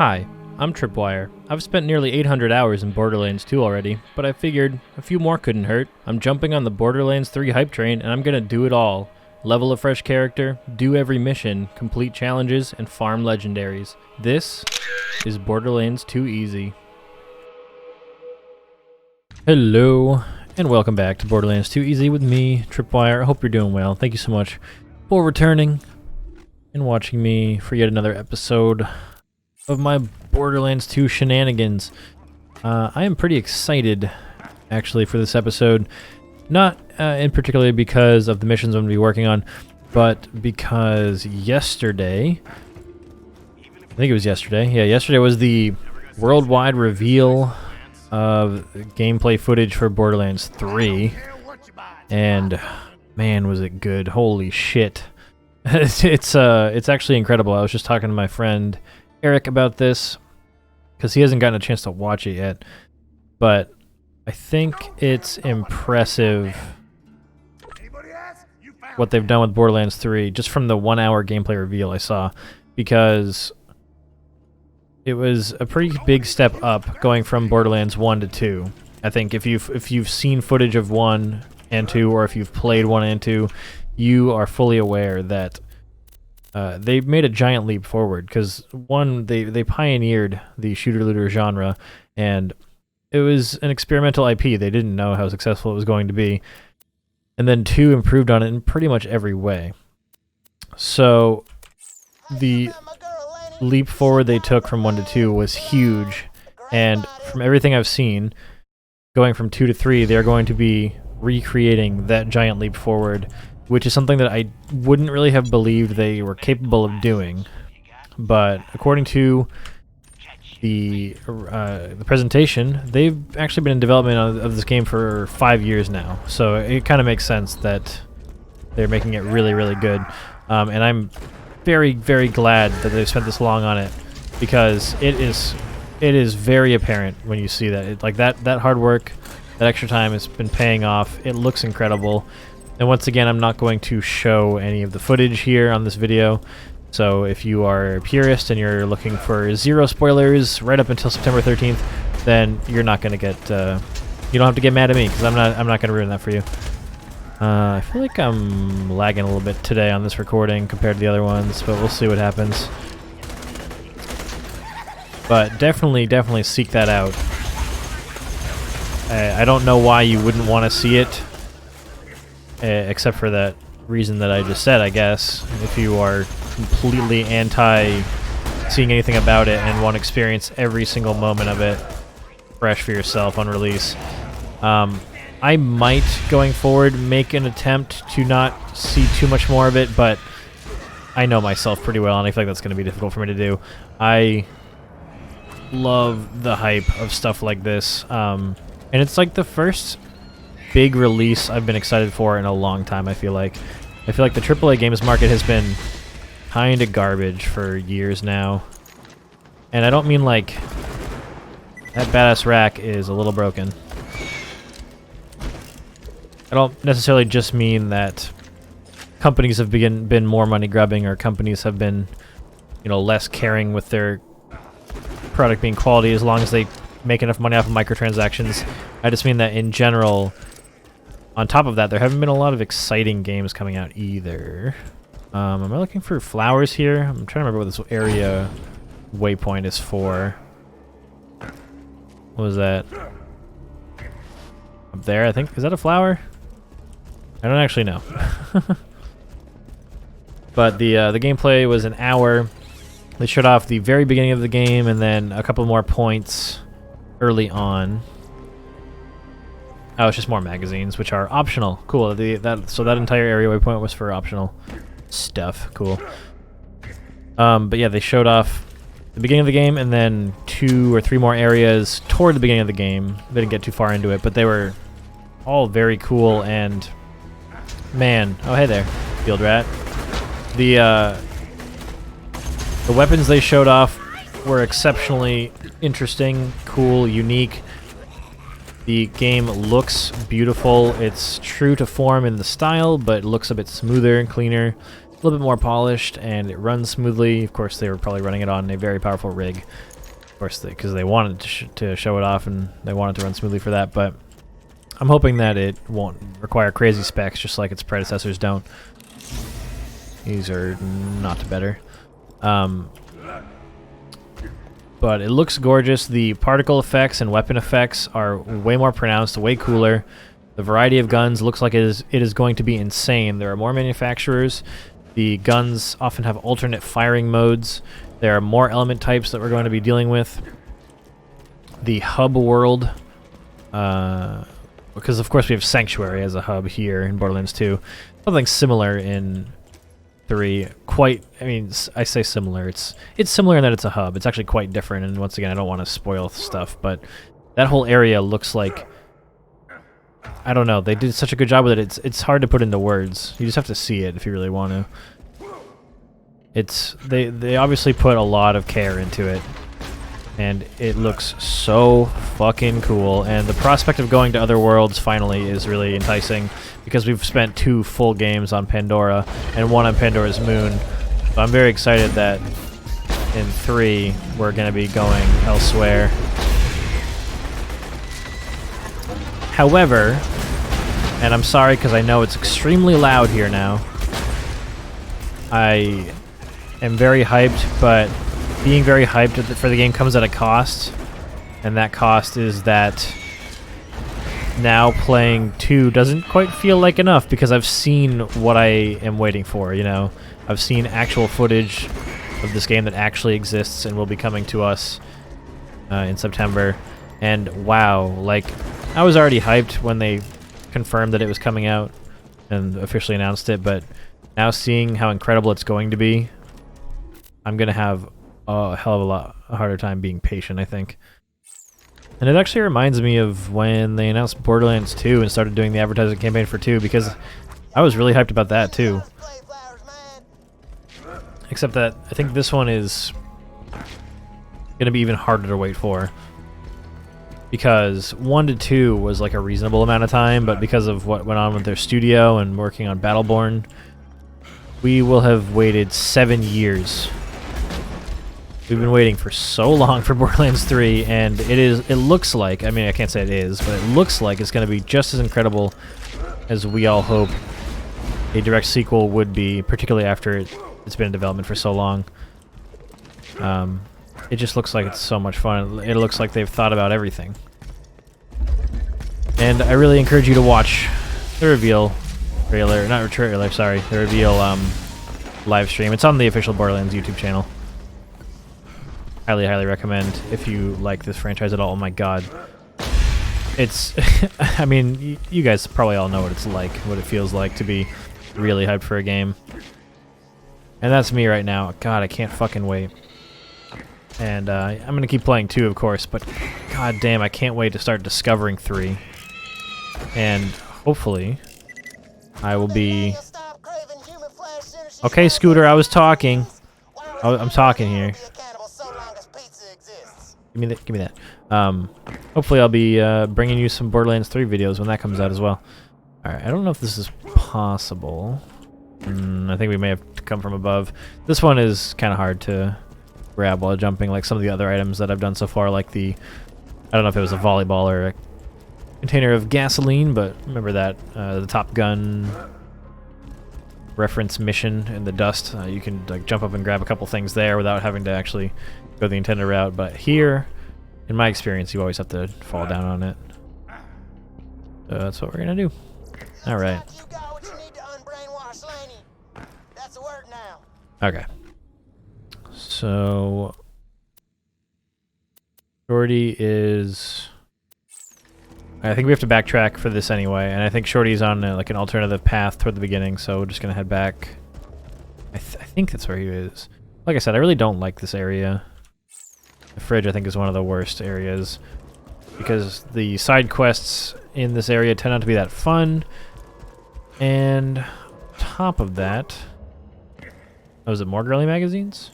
Hi, I'm Tripwire. I've spent nearly 800 hours in Borderlands 2 already, but I figured a few more couldn't hurt. I'm jumping on the Borderlands 3 hype train and I'm gonna do it all. Level a fresh character, do every mission, complete challenges, and farm legendaries. This is Borderlands 2EZ. Hello, and welcome back to Borderlands 2EZ with me, Tripwire. I hope you're doing well. Thank you so much for returning and watching me for yet another episode of my Borderlands 2 shenanigans. I am pretty excited, actually, for this episode. Not in particular because of the missions I'm going to be working on, but because yesterday, I think it was yesterday, yeah, yesterday was the worldwide reveal of gameplay footage for Borderlands 3, and man, was it good. Holy shit. It's actually incredible. I was just talking to my friend Eric about this because he hasn't gotten a chance to watch it yet, but I think it's impressive what they've done with Borderlands 3 just from the 1 hour gameplay reveal I saw, because it was a pretty big step up going from Borderlands 1 to 2. I think if you've seen footage of 1 and 2, or if you've played 1 and 2, you are fully aware that they made a giant leap forward, because 1, they pioneered the shooter-looter genre, and it was an experimental IP. They didn't know how successful it was going to be. And then 2 improved on it in pretty much every way. So the leap forward they took from 1 to 2 was huge, and from everything I've seen, going from 2 to 3, they're going to be recreating that giant leap forward, which is something that I wouldn't really have believed they were capable of doing. But according to the presentation, they've actually been in development of this game for 5 years now, so it kind of makes sense that they're making it really, really good. And I'm very, very glad that they've spent this long on it, because it is very apparent when you see that. That hard work, that extra time has been paying off. It looks incredible. And once again, I'm not going to show any of the footage here on this video, so if you are a purist and you're looking for 0 spoilers right up until September 13th, then you're not going to get, you don't have to get mad at me, because I'm not going to ruin that for you. I feel like I'm lagging a little bit today on this recording compared to the other ones, but we'll see what happens. But definitely seek that out. I don't know why you wouldn't want to see it, except for that reason that I just said, I guess. If you are completely anti seeing anything about it and want to experience every single moment of it fresh for yourself on release. I might, going forward, make an attempt to not see too much more of it, but I know myself pretty well, and I feel like that's going to be difficult for me to do. I love the hype of stuff like this, and it's like the first big release I've been excited for in a long time, I feel like. I feel like the AAA games market has been kinda garbage for years now. And I don't mean like that badass rack is a little broken. I don't necessarily just mean that companies have been more money grubbing, or companies have been, less caring with their product being quality as long as they make enough money off of microtransactions. I just mean that in general, on top of that, there haven't been a lot of exciting games coming out either. Am I looking for flowers here? I'm trying to remember what this area waypoint is for. What was that? Up there, I think. Is that a flower? I don't actually know. But the gameplay was an hour. They showed off the very beginning of the game and then a couple more points early on. Oh, it's just more magazines, which are optional. Cool. So that entire area waypoint was for optional stuff. Cool. But yeah, they showed off the beginning of the game and then 2 or 3 more areas toward the beginning of the game. They didn't get too far into it, but they were all very cool. And man, oh hey there, Field Rat. The weapons they showed off were exceptionally interesting, cool, unique. The game looks beautiful. It's true to form in the style, but it looks a bit smoother and cleaner. little bit more polished, and it runs smoothly. Of course, they were probably running it on a very powerful rig. Of course, because they wanted to show it off, and they wanted to run smoothly for that, but I'm hoping that it won't require crazy specs, just like its predecessors don't. These are not better. But it looks gorgeous. The particle effects and weapon effects are way more pronounced, way cooler. The variety of guns looks like it is going to be insane. There are more manufacturers. The guns often have alternate firing modes. There are more element types that we're going to be dealing with. The hub world, because of course we have Sanctuary as a hub here in Borderlands 2. Something similar in 3. I mean, I say similar. It's similar in that it's a hub. It's actually quite different, and once again, I don't want to spoil stuff, but that whole area looks like, I don't know, they did such a good job with it. It's hard to put into words. You just have to see it if you really want to. They obviously put a lot of care into it, and it looks so fucking cool, and the prospect of going to other worlds finally is really enticing, because we've spent 2 full games on Pandora and 1 on Pandora's Moon. So I'm very excited that in 3 we're going to be going elsewhere. However, and I'm sorry because I know it's extremely loud here now, I am very hyped, but being very hyped for the game comes at a cost, and that cost is that now playing 2 doesn't quite feel like enough, because I've seen what I am waiting for, you know? I've seen actual footage of this game that actually exists and will be coming to us in September, and wow, like, I was already hyped when they confirmed that it was coming out and officially announced it, but now seeing how incredible it's going to be, I'm gonna have a hell of a harder time being patient, I think. And it actually reminds me of when they announced Borderlands 2 and started doing the advertising campaign for 2, because I was really hyped about that too. Except that I think this one is gonna be even harder to wait for, because 1 to 2 was like a reasonable amount of time, but because of what went on with their studio and working on Battleborn, we will have waited 7 years. We've been waiting for so long for Borderlands 3, and it looks like, I mean, I can't say it is, but it looks like it's going to be just as incredible as we all hope a direct sequel would be, particularly after it's been in development for so long. It just looks like it's so much fun. It looks like they've thought about everything. And I really encourage you to watch the reveal trailer, not trailer, sorry, the reveal live stream. It's on the official Borderlands YouTube channel. Highly, highly recommend if you like this franchise at all. Oh my god. It's, I mean, you guys probably all know what it's like, what it feels like to be really hyped for a game. And that's me right now. God, I can't fucking wait. And I'm going to keep playing 2, of course, but god damn, I can't wait to start discovering 3. And hopefully, I will be... Okay, Scooter, I was talking. I'm talking here. Give me that. Hopefully I'll be bringing you some Borderlands 3 videos when that comes out as well. Alright, I don't know if this is possible. I think we may have to come from above. This one is kind of hard to grab while jumping, like some of the other items that I've done so far, like the... I don't know if it was a volleyball or a container of gasoline, but remember that, the Top Gun reference mission in the dust. You can like jump up and grab a couple things there without having to actually go the intended route, but here, in my experience, you always have to fall down on it. So that's what we're gonna do. Alright. Okay. So... Shorty is... I think we have to backtrack for this anyway, and I think Shorty's on like an alternative path toward the beginning, so we're just gonna head back. I think that's where he is. Like I said, I really don't like this area. The fridge, I think, is one of the worst areas, because the side quests in this area tend not to be that fun, and on top of that... Oh, is it more girly magazines?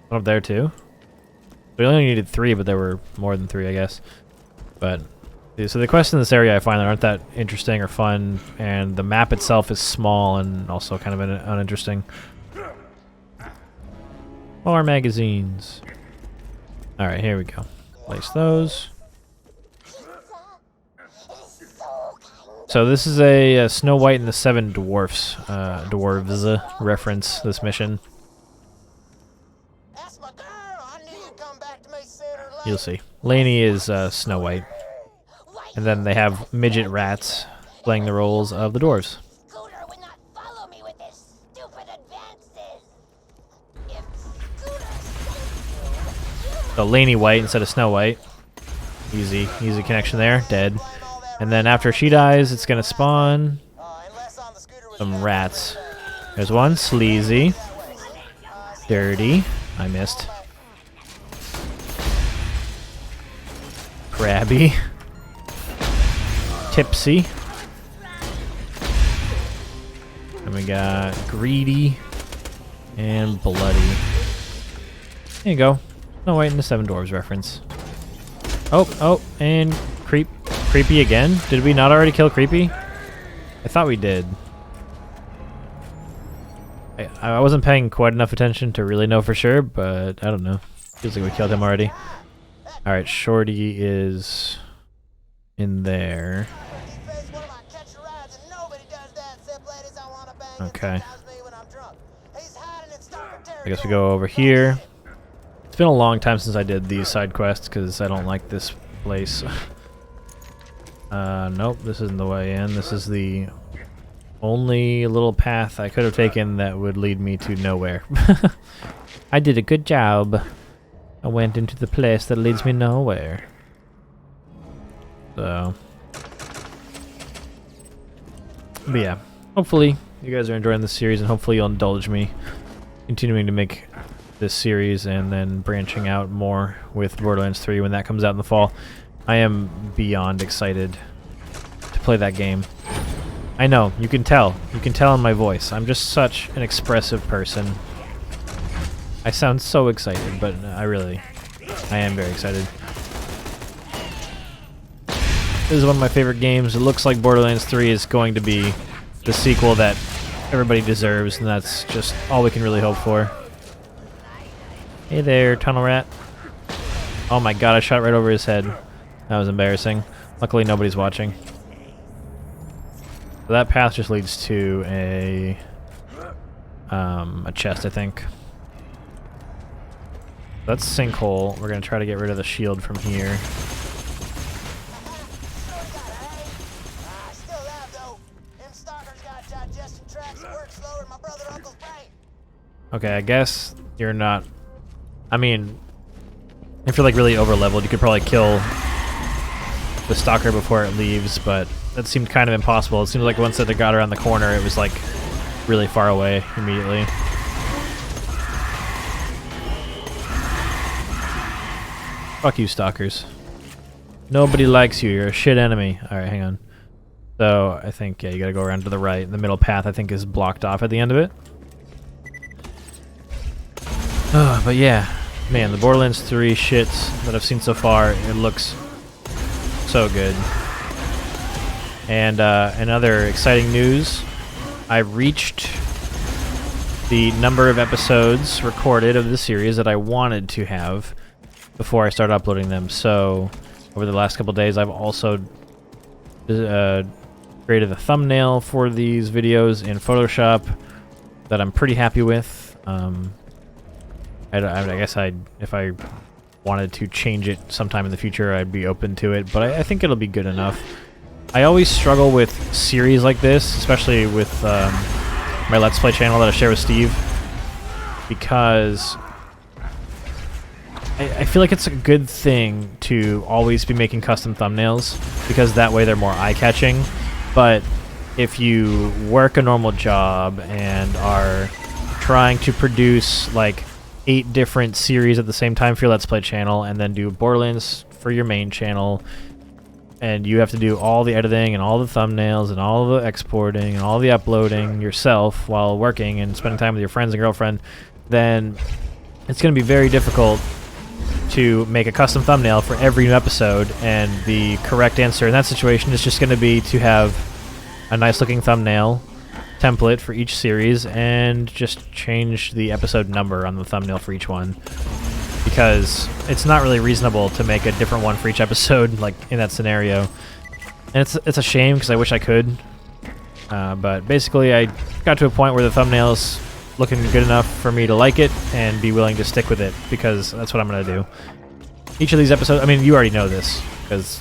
One up there, too? We only needed 3, but there were more than 3, I guess. But So the quests in this area I find that aren't that interesting or fun, and the map itself is small and also kind of uninteresting. More magazines. Alright, here we go. Place those. So this is a Snow White and the Seven Dwarfs, dwarves reference, this mission. You'll see. Lainey is Snow White. And then they have midget rats playing the roles of the dwarves. So Lainey White instead of Snow White. Easy connection there. Dead. And then after she dies, it's gonna spawn some rats. There's one, Sleazy. Dirty. I missed. Crabby. Tipsy. And we got Greedy. And Bloody. There you go. No, wait, in the Seven Dwarves reference. Oh, and Creepy again? Did we not already kill Creepy? I thought we did. I wasn't paying quite enough attention to really know for sure, but I don't know. Feels like we killed him already. Alright, Shorty is in there. Okay. I guess we go over here. It's been a long time since I did these side quests because I don't like this place. Nope, this isn't the way in. This is the only little path I could have taken that would lead me to nowhere. I did a good job. I went into the place that leads me nowhere. So. But yeah, hopefully you guys are enjoying this series and hopefully you'll indulge me continuing to make this series and then branching out more with Borderlands 3 when that comes out in the fall. I am beyond excited to play that game. I know, you can tell. You can tell in my voice. I'm just such an expressive person. I sound so excited, but I am very excited. This is one of my favorite games. It looks like Borderlands 3 is going to be the sequel that everybody deserves, and that's just all we can really hope for. Hey there, tunnel rat. Oh my god, I shot right over his head. That was embarrassing. Luckily nobody's watching. So that path just leads to a chest, I think. That's Sinkhole. We're gonna try to get rid of the shield from here. Okay, I guess you're not... I mean, if you're like really over leveled, you could probably kill the stalker before it leaves, but that seemed kind of impossible. It seemed like once that they got around the corner, it was like really far away immediately. Fuck you, stalkers. Nobody likes you. You're a shit enemy. Alright, hang on. So, I think, yeah, you gotta go around to the right. The middle path, I think, is blocked off at the end of it. But yeah, man, the Borderlands 3 shits that I've seen so far, it looks so good. And another exciting news, I reached the number of episodes recorded of the series that I wanted to have before I started uploading them. So over the last couple days, I've also created a thumbnail for these videos in Photoshop that I'm pretty happy with. I guess if I wanted to change it sometime in the future, I'd be open to it, but I think it'll be good enough. I always struggle with series like this, especially with my Let's Play channel that I share with Steve, because I feel like it's a good thing to always be making custom thumbnails, because that way they're more eye-catching. But if you work a normal job and are trying to produce like 8 different series at the same time for your Let's Play channel, and then do Borderlands for your main channel, and you have to do all the editing and all the thumbnails and all the exporting and all the uploading yourself while working and spending time with your friends and girlfriend, then it's going to be very difficult to make a custom thumbnail for every new episode, and the correct answer in that situation is just going to be to have a nice looking thumbnail template for each series and just change the episode number on the thumbnail for each one, because it's not really reasonable to make a different one for each episode like in that scenario. And it's a shame because I wish I could, but basically I got to a point where the thumbnail's looking good enough for me to like it and be willing to stick with it, because that's what I'm going to do. Each of these episodes, I mean, you already know this because,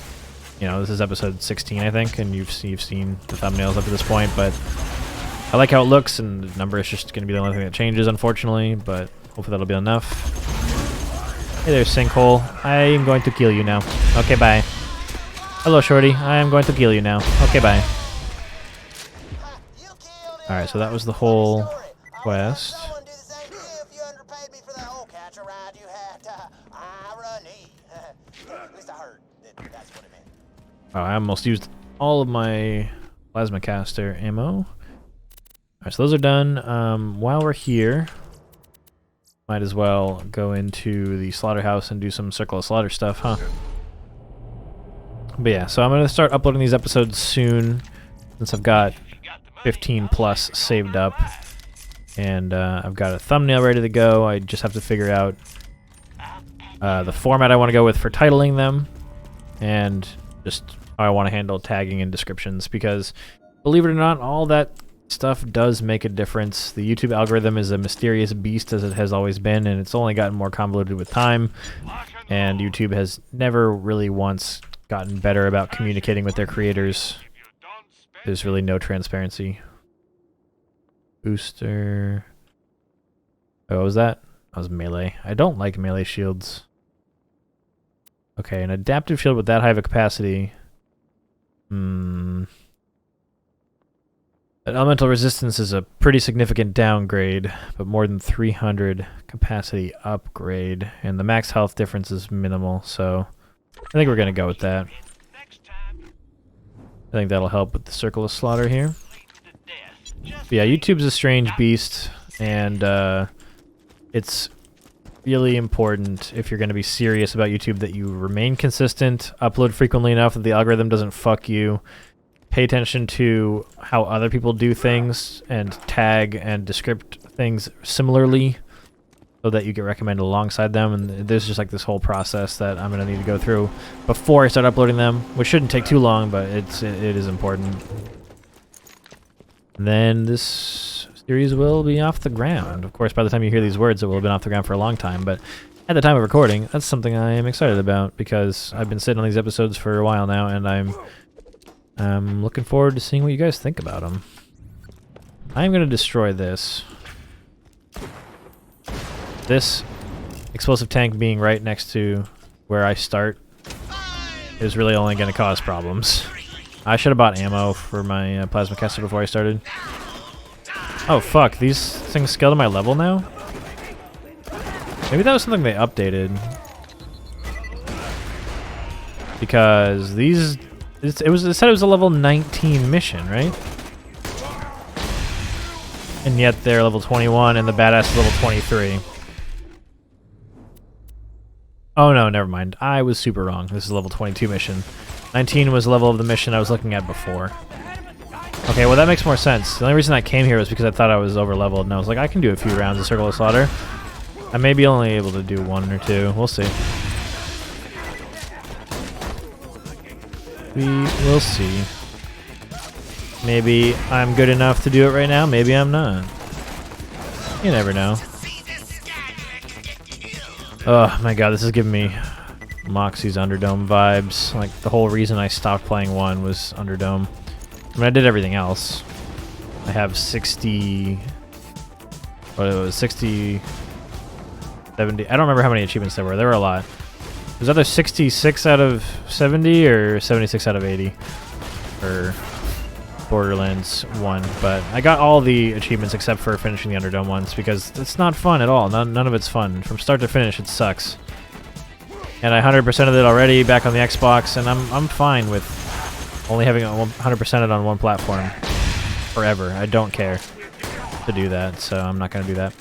you know, this is episode 16, I think, and you've seen the thumbnails up to this point, but I like how it looks, and the number is just going to be the only thing that changes, unfortunately, but hopefully that'll be enough. Hey there, Sinkhole. I am going to kill you now. Okay, bye. Hello, Shorty. I am going to kill you now. Okay, bye. Alright, so that was the whole quest. Oh, I almost used all of my plasma caster ammo. Alright, so those are done. While we're here, might as well go into the slaughterhouse and do some Circle of Slaughter stuff, huh? But yeah, so I'm going to start uploading these episodes soon, since I've got 15 plus saved up. And I've got a thumbnail ready to go. I just have to figure out the format I want to go with for titling them, and just how I want to handle tagging and descriptions, because believe it or not, all that stuff does make a difference. The YouTube algorithm is a mysterious beast, as it has always been, and it's only gotten more convoluted with time, and YouTube has never really once gotten better about communicating with their creators. There's really no transparency. Booster. Oh, what was that? That was melee. I don't like melee shields. Okay, an adaptive shield with that high of a capacity. Elemental resistance is a pretty significant downgrade, but more than 300 capacity upgrade, and the max health difference is minimal, so I think we're going to go with that. I think that'll help with the Circle of Slaughter here. But yeah, YouTube's a strange beast, and it's really important, if you're going to be serious about YouTube, that you remain consistent, upload frequently enough that the algorithm doesn't fuck you, pay attention to how other people do things, and tag and descript things similarly so that you get recommended alongside them. And there's just like this whole process that I'm going to need to go through before I start uploading them, which shouldn't take too long, but it is important. And then this series will be off the ground. Of course, by the time you hear these words, it will have been off the ground for a long time, but at the time of recording, that's something I am excited about, because I've been sitting on these episodes for a while now, and I'm looking forward to seeing what you guys think about them. I'm going to destroy this. This explosive tank being right next to where I start is really only going to cause problems. I should have bought ammo for my plasma caster before I started. Oh fuck, these things scale to my level now? Maybe that was something they updated. Because these... It said it was a level 19 mission, right? And yet they're level 21 and the badass is level 23. Oh no, never mind. I was super wrong. This is a level 22 mission. 19 was the level of the mission I was looking at before. Okay, well that makes more sense. The only reason I came here was because I thought I was over leveled, and I was like, I can do a few rounds of Circle of Slaughter. I may be only able to do one or two. We'll see. We will see. Maybe I'm good enough to do it right now, maybe I'm not. You never know. Oh my god, this is giving me Moxie's Underdome vibes. Like, the whole reason I stopped playing 1 was Underdome. I mean, I did everything else. I have 60... What it was, 60... 70... I don't remember how many achievements there were. There were a lot. It was either 66 out of 70 or 76 out of 80 for Borderlands 1. But I got all the achievements except for finishing the Underdome ones, because it's not fun at all. None of it's fun. From start to finish, it sucks. And I 100%ed it already back on the Xbox, and I'm fine with only having 100%ed on one platform forever. I don't care to do that, so I'm not going to do that.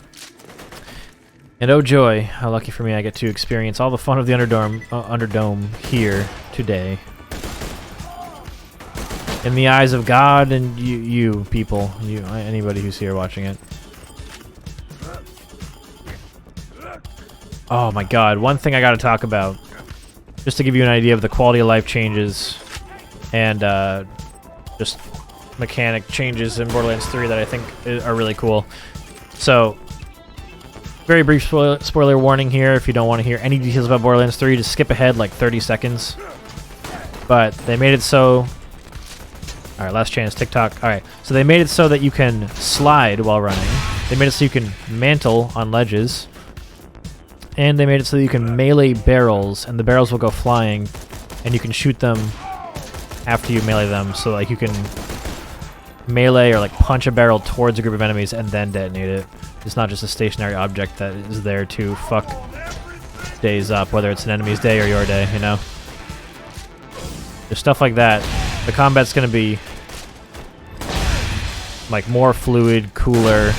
And oh joy, how lucky for me I get to experience all the fun of the Underdome here today. In the eyes of God and you people, anybody who's here watching it. Oh my god, one thing I gotta talk about, just to give you an idea of the quality of life changes and just mechanic changes in Borderlands 3 that I think are really cool. So, very brief spoiler warning here. If you don't want to hear any details about Borderlands 3, just skip ahead like 30 seconds. But they made it so... Alright, last chance, TikTok. Alright, so they made it so that you can slide while running. They made it so you can mantle on ledges. And they made it so that you can melee barrels, and the barrels will go flying, and you can shoot them after you melee them. So like you can melee or like punch a barrel towards a group of enemies and then detonate it. It's not just a stationary object that is there to fuck days up, whether it's an enemy's day or your day, you know? There's stuff like that. The combat's gonna be like more fluid, cooler.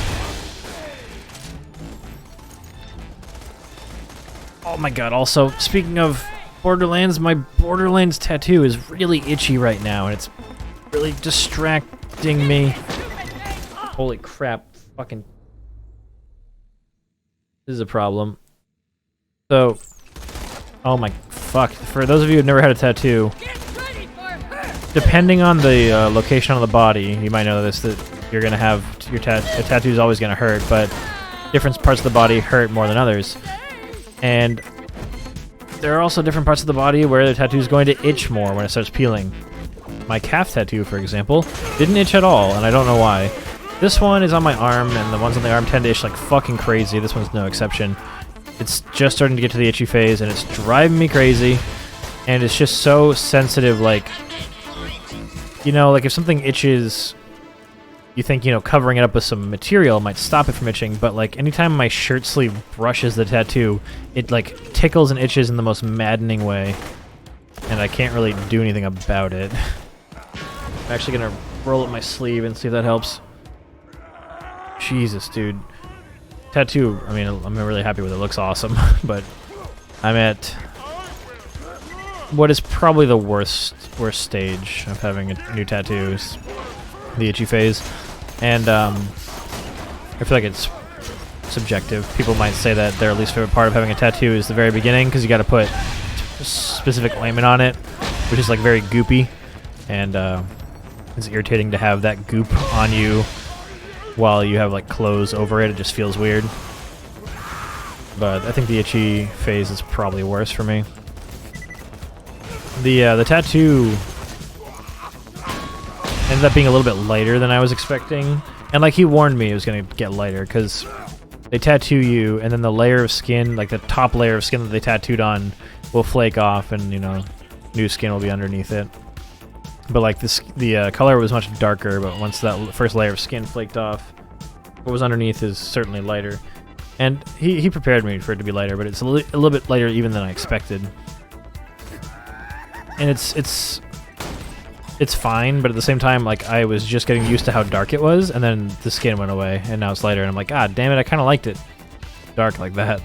Oh my god, also, speaking of Borderlands, my Borderlands tattoo is really itchy right now, and it's really distracting me. Holy crap, fucking... This is a problem. So, oh my fuck. For those of you who've never had a tattoo, depending on the location on the body, you might know this, that you're gonna have your tattoo is always gonna hurt, but different parts of the body hurt more than others. And there are also different parts of the body where the tattoo is going to itch more when it starts peeling. My calf tattoo, for example, didn't itch at all, and I don't know why. This one is on my arm, and the ones on the arm tend to itch like fucking crazy. This one's no exception. It's just starting to get to the itchy phase, and it's driving me crazy. And it's just so sensitive, like... You know, like if something itches, you think, you know, covering it up with some material might stop it from itching, but like anytime my shirt sleeve brushes the tattoo, it like tickles and itches in the most maddening way. And I can't really do anything about it. I'm actually gonna roll up my sleeve and see if that helps. Jesus, dude. Tattoo, I mean, I'm really happy with it. It looks awesome, but I'm at what is probably the worst stage of having a new tattoo is the itchy phase. And I feel like it's subjective. People might say that their least favorite part of having a tattoo is the very beginning, because you got to put specific ointment on it, which is like very goopy, and it's irritating to have that goop on you while you have like clothes over it. It just feels weird. But I think the itchy phase is probably worse for me. The tattoo ended up being a little bit lighter than I was expecting, and like he warned me it was gonna get lighter, because they tattoo you and then the layer of skin, like the top layer of skin that they tattooed on, will flake off, and you know, new skin will be underneath it. But like the color was much darker, but once that first layer of skin flaked off, what was underneath is certainly lighter. And he prepared me for it to be lighter, but it's a little bit lighter even than I expected. And it's fine, but at the same time, like, I was just getting used to how dark it was, and then the skin went away, and now it's lighter, and I'm like, God damn it, I kind of liked it dark like that.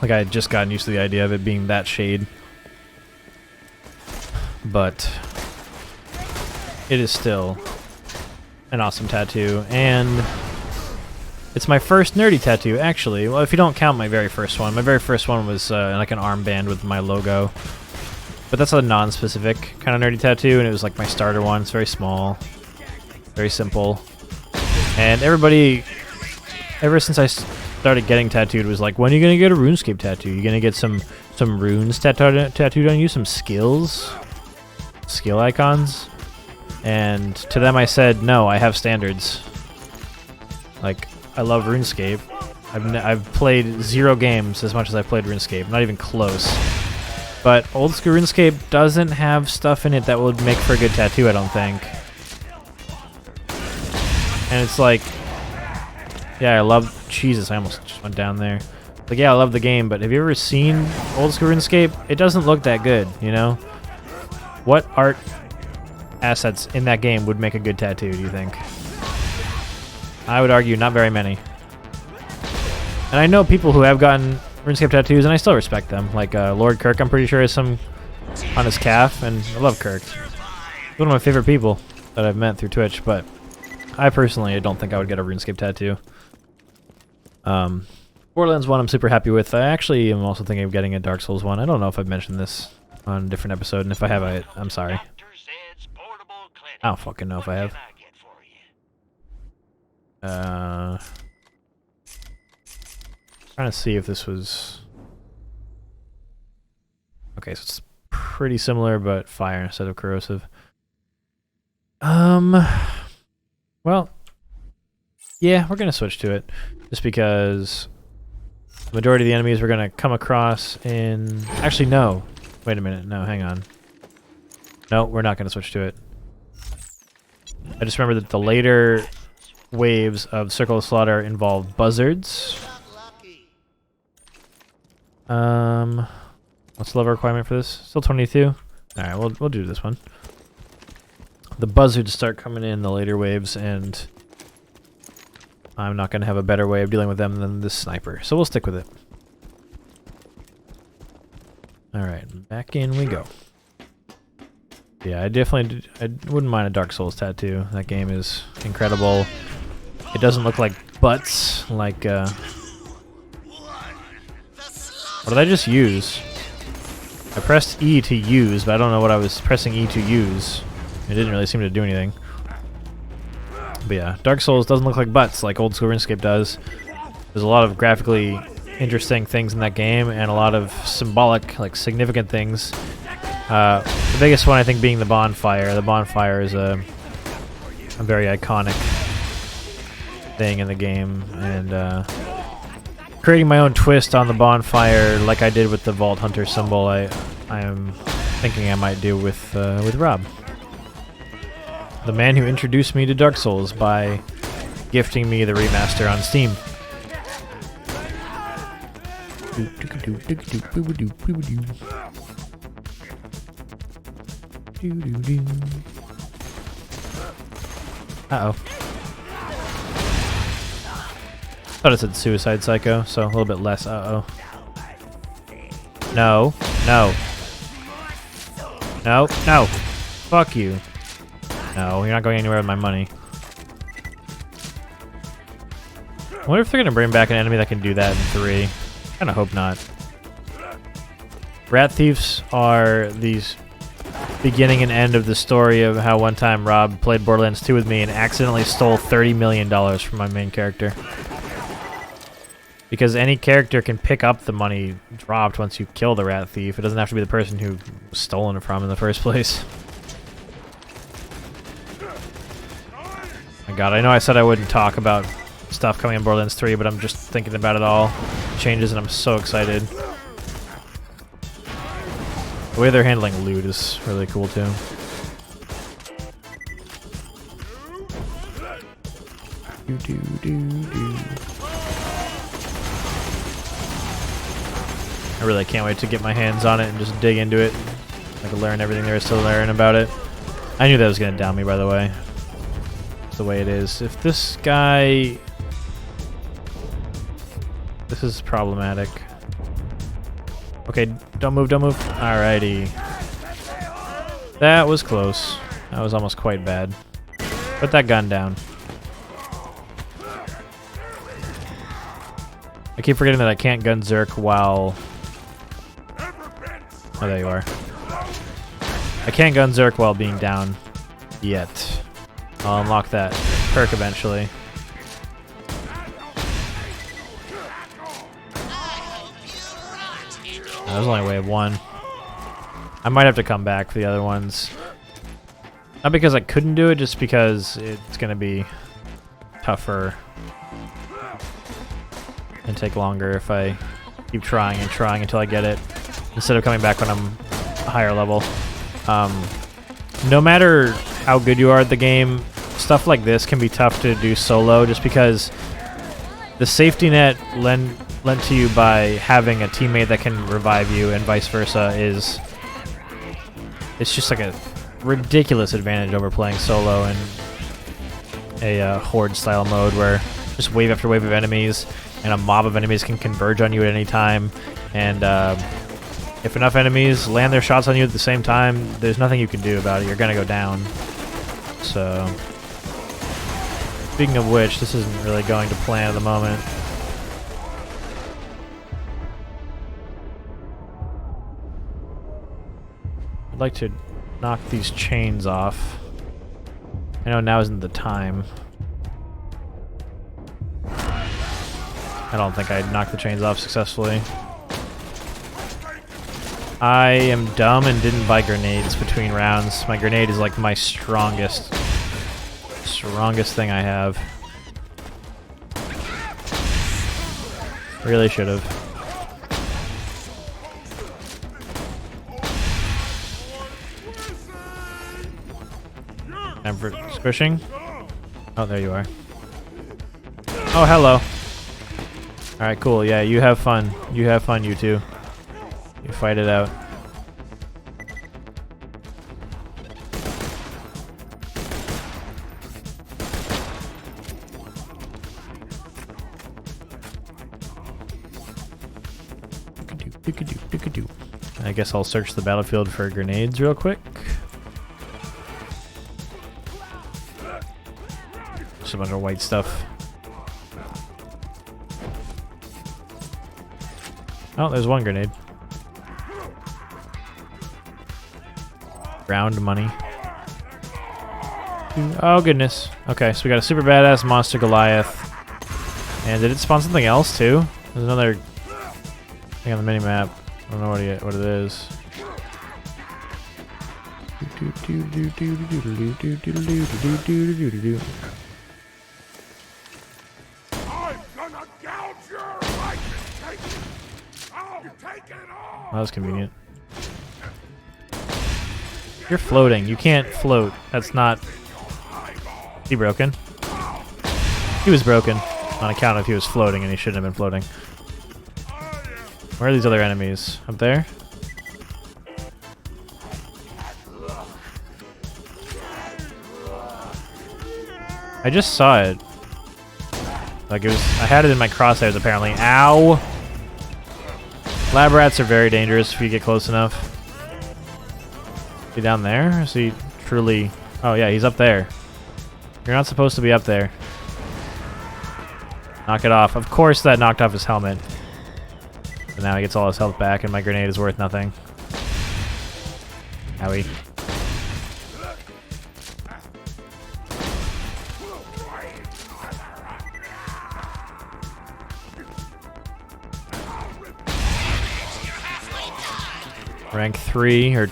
Like, I had just gotten used to the idea of it being that shade. But it is still an awesome tattoo, and it's my first nerdy tattoo, actually. Well, if you don't count my very first one. My very first one was like an armband with my logo. But that's a non-specific kind of nerdy tattoo, and it was like my starter one. It's very small, very simple. And everybody, ever since I started getting tattooed, was like, when are you going to get a RuneScape tattoo? You going to get some runes tattooed on you? Some skills? Skill icons? And to them I said, no, I have standards. Like, I love RuneScape. I've played 0 games as much as I've played RuneScape. Not even close. But old school RuneScape doesn't have stuff in it that would make for a good tattoo, I don't think. And it's like, yeah, I love... Jesus, I almost just went down there. Like, yeah, I love the game, but have you ever seen old school RuneScape? It doesn't look that good, you know? What art assets in that game would make a good tattoo, do you think? I would argue not very many. And I know people who have gotten RuneScape tattoos, and I still respect them. Like Lord Kirk, I'm pretty sure has some on his calf, and I love Kirk. He's one of my favorite people that I've met through Twitch, but I personally don't think I would get a RuneScape tattoo. Borderlands 1 I'm super happy with. I actually am also thinking of getting a Dark Souls 1. I don't know if I've mentioned this on a different episode, and if I have, I'm sorry. I don't fucking know if I have. Trying to see if this was... Okay, so it's pretty similar, but fire instead of corrosive. Well, yeah, we're gonna switch to it, just because the majority of the enemies we're gonna come across in... Actually, no. Wait a minute. No, hang on. No, we're not gonna switch to it. I just remember that the later waves of Circle of Slaughter involve buzzards. What's the level requirement for this? Still 22? Alright, we'll do this one. The buzzards start coming in the later waves, and I'm not going to have a better way of dealing with them than this sniper, so we'll stick with it. Alright, back in we go. Yeah, I wouldn't mind a Dark Souls tattoo. That game is incredible. It doesn't look like butts, like, what did I just use? I pressed E to use, but I don't know what I was pressing E to use. It didn't really seem to do anything. But yeah, Dark Souls doesn't look like butts like old school RuneScape does. There's a lot of graphically interesting things in that game, and a lot of symbolic, like significant things. The biggest one I think being the bonfire. The bonfire is a very iconic thing in the game, and creating my own twist on the bonfire, like I did with the Vault Hunter symbol, I am thinking I might do with Rob. The man who introduced me to Dark Souls by gifting me the remaster on Steam. Uh-oh. Thought it said Suicide Psycho, so a little bit less uh-oh. No. No. No. No. Fuck you. No, you're not going anywhere with my money. I wonder if they're gonna bring back an enemy that can do that in 3. Kinda hope not. Rat thieves are these beginning and end of the story of how one time Rob played Borderlands 2 with me and accidentally stole $30 million from my main character. Because any character can pick up the money dropped once you kill the rat thief. It doesn't have to be the person who was stolen it from in the first place. My god, I know I said I wouldn't talk about stuff coming in Borderlands 3, but I'm just thinking about it all. Changes, and I'm so excited. The way they're handling loot is really cool too. I really can't wait to get my hands on it and just dig into it. I can learn everything there is to learn about it. I knew that was going to down me, by the way. It's the way it is. If this guy... This is problematic. Okay, don't move, don't move. Alrighty. That was close. That was almost quite bad. Put that gun down. I keep forgetting that I can't gun Zerk while... Oh, there you are. I can't gun Zerk while being down yet. I'll unlock that perk eventually. That was only wave 1. I might have to come back for the other ones. Not because I couldn't do it, just because it's going to be tougher and take longer if I keep trying and trying until I get it, instead of coming back when I'm a higher level. No matter how good you are at the game, stuff like this can be tough to do solo, just because the safety net lent to you by having a teammate that can revive you and vice versa it's just like a ridiculous advantage over playing solo in a horde style mode where just wave after wave of enemies. and a mob of enemies can converge on you at any time. And if enough enemies land their shots on you at the same time, there's nothing you can do about it. You're gonna go down. So, speaking of which, this isn't really going to plan at the moment. I'd like to knock these chains off. I know now isn't the time. I don't think I knocked the chains off successfully. I am dumb and didn't buy grenades between rounds. My grenade is like my strongest thing I have. Really should have. Time for squishing. Oh, there you are. Oh, hello. Alright, cool. Yeah, you have fun. You have fun, you two. You fight it out. I guess I'll search the battlefield for grenades real quick. Just a bunch of white stuff. Oh, there's one grenade. Round money. Oh, goodness. Okay, so we got a super badass monster Goliath. And did it spawn something else, too? There's another thing on the minimap. I don't know what it is. That was convenient. You're floating. You can't float. That's not... Is he broken? He was broken on account of he was floating and he shouldn't have been floating. Where are these other enemies? Up there? I just saw it. Like it was... I had it in my crosshairs apparently. Ow! Lab rats are very dangerous if you get close enough. Is he down there? Is he truly... Oh yeah, he's up there. You're not supposed to be up there. Knock it off. Of course that knocked off his helmet. And now he gets all his health back and my grenade is worth nothing. Owie. Rank 3, or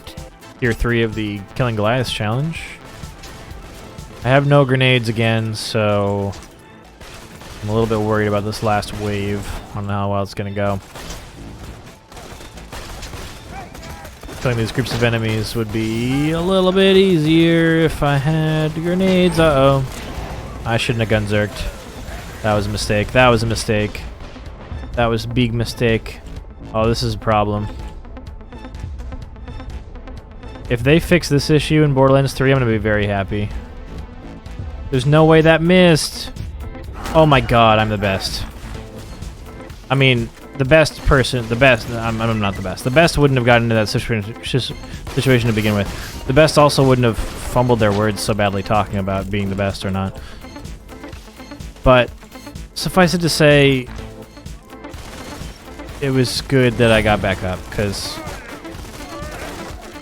tier 3 of the Killing Goliaths challenge. I have no grenades again, so I'm a little bit worried about this last wave. I don't know how well it's going to go. Killing these groups of enemies would be a little bit easier if I had grenades. Uh-oh. I shouldn't have gun zerked. That was a mistake. That was a mistake. That was a big mistake. Oh, this is a problem. If they fix this issue in Borderlands 3, I'm going to be very happy. There's no way that missed. Oh my god, I'm the best. I mean, the best person, the best, I'm not the best. The best wouldn't have gotten into that situation to begin with. The best also wouldn't have fumbled their words so badly talking about being the best or not. But suffice it to say, it was good that I got back up, because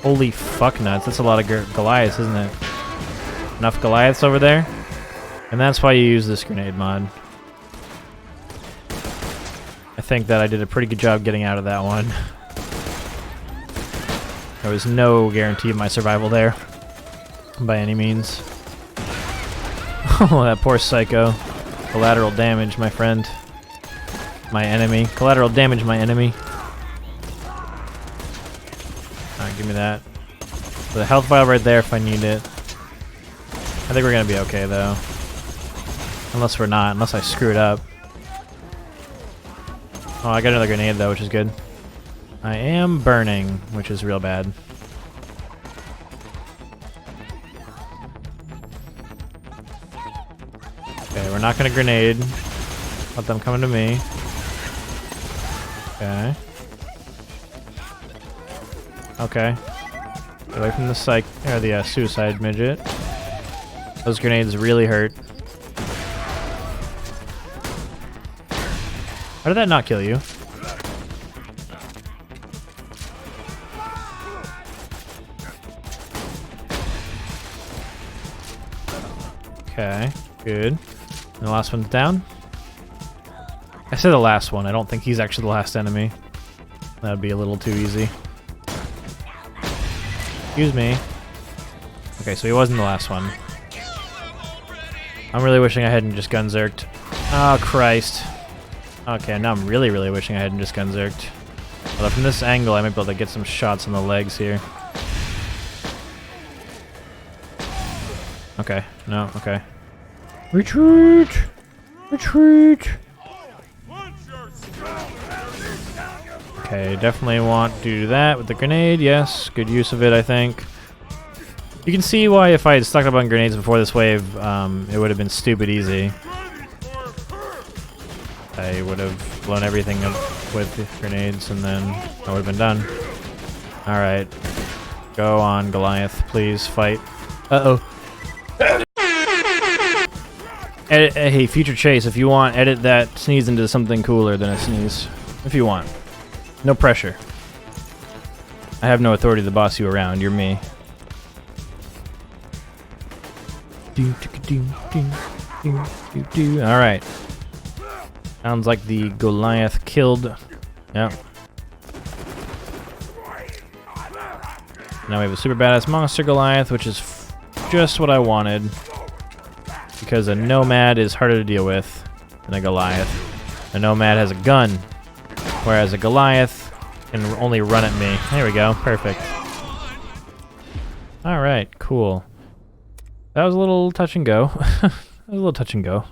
holy fuck nuts, that's a lot of Goliaths, isn't it? Enough Goliaths over there? And that's why you use this grenade mod. I think that I did a pretty good job getting out of that one. There was no guarantee of my survival there, by any means. Oh, that poor psycho. Collateral damage, my friend. My enemy. Collateral damage, my enemy. Alright, give me that. The health vial right there if I need it. I think we're gonna be okay though. Unless we're not, unless I screw it up. Oh, I got another grenade though, which is good. I am burning, which is real bad. Okay, we're not gonna grenade. Let them come into me. Okay. Okay. Get away from the the suicide midget. Those grenades really hurt. How did that not kill you? Okay, good. And the last one's down. I said the last one. I don't think he's actually the last enemy. That'd be a little too easy. Excuse me. Okay, so he wasn't the last one. I'm really wishing I hadn't just gun-zerked. Oh, Christ. Okay, now I'm really, really wishing I hadn't just gun-zerked. Although from this angle, I might be able to get some shots on the legs here. Okay, no, okay. Retreat! Retreat! Okay, definitely want to do that with the grenade, yes. Good use of it, I think. You can see why if I had stuck up on grenades before this wave, it would have been stupid easy. I would have blown everything up with the grenades and then I would have been done. Alright. Go on, Goliath. Please, fight. Uh-oh. Hey, future Chase, if you want, edit that sneeze into something cooler than a sneeze. If you want. No pressure. I have no authority to boss you around. You're me. Alright. Sounds like the Goliath killed. Yep. Now we have a super badass monster Goliath, which is just what I wanted. Because a nomad is harder to deal with than a Goliath. A nomad has a gun, whereas a Goliath can only run at me. There we go. Perfect. Alright, cool. That was a little touch and go. That was a little touch and go.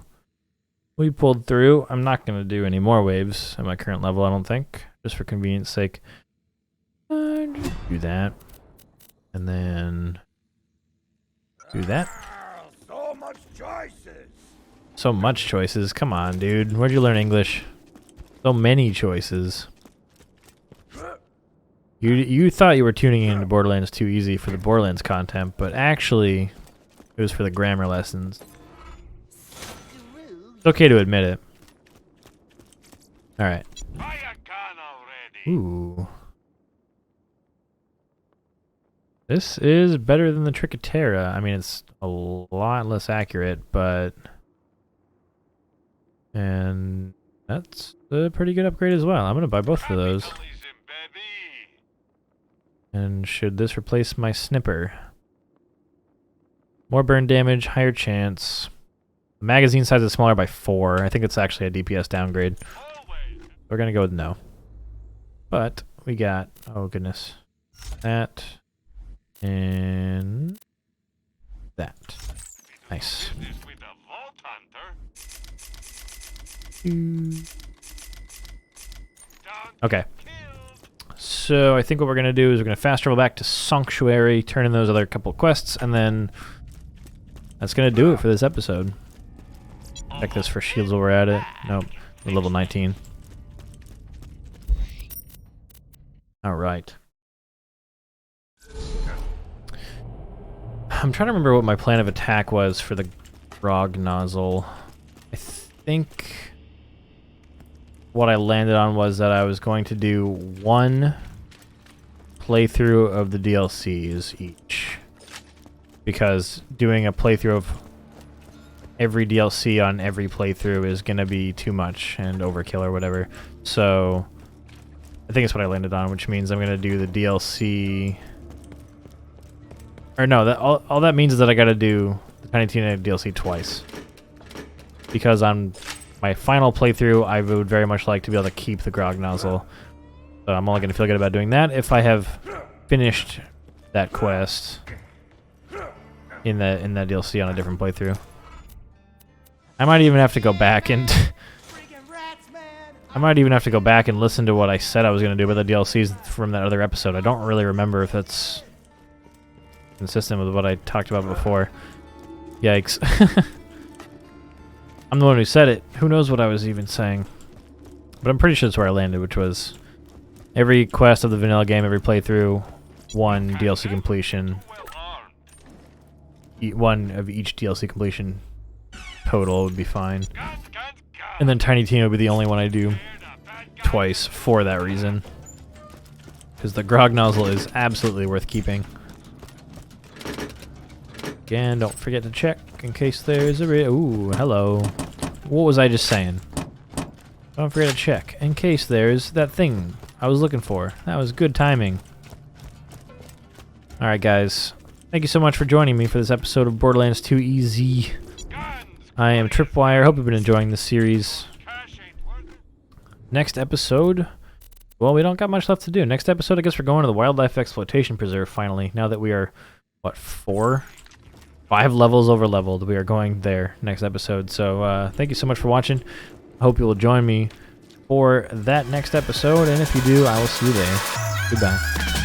We pulled through. I'm not going to do any more waves at my current level, I don't think. Just for convenience sake. Just do that. And then do that. So much choices. So much choices. Come on, dude. Where'd you learn English? So many choices. You thought you were tuning into Borderlands 2EZ for the Borderlands content, but actually it was for the grammar lessons. It's okay to admit it. Alright. Ooh. This is better than the Tricotera. I mean, it's a lot less accurate, but... And that's a pretty good upgrade as well. I'm going to buy both of those. And should this replace my snipper? More burn damage, higher chance. The magazine size is smaller by 4. I think it's actually a DPS downgrade. We're going to go with no. But we got... Oh, goodness. That... And that. Nice. Okay. So I think what we're going to do is we're going to fast travel back to Sanctuary, turn in those other couple quests, and then that's going to do it for this episode. Check this for shields while we're at it. Nope. We're level 19. Alright. I'm trying to remember what my plan of attack was for the grog nozzle. I think what I landed on was that I was going to do one playthrough of the DLCs each. Because doing a playthrough of every DLC on every playthrough is going to be too much and overkill or whatever. So I think it's what I landed on, which means I'm going to do the DLC... Or no, that all that means is that I gotta do the Tiny Tina DLC twice. Because on my final playthrough, I would very much like to be able to keep the grog nozzle. So I'm only gonna feel good about doing that if I have finished that quest in that DLC on a different playthrough. I might even have to go back and I might even have to go back and listen to what I said I was gonna do with the DLCs from that other episode. I don't really remember if that's consistent with what I talked about before. Yikes. I'm the one who said it. Who knows what I was even saying? But I'm pretty sure that's where I landed, which was every quest of the vanilla game, every playthrough, one DLC completion. One of each DLC completion total would be fine. And then Tiny Tina would be the only one I do twice for that reason. Because the grog nozzle is absolutely worth keeping. Again, don't forget to check in case there's a ooh, hello. What was I just saying? Don't forget to check in case there's that thing I was looking for. That was good timing. Alright guys, thank you so much for joining me for this episode of Borderlands 2EZ. I am Tripwire. Hope you've been enjoying this series. Next episode, well, we don't got much left to do. Next episode, I guess we're going to the Wildlife Exploitation Preserve finally. Now that we are, what, 5 levels over leveled, we are going there next episode. So thank you so much for watching. I hope you will join me for that next episode, and if you do, I will see you there. Goodbye.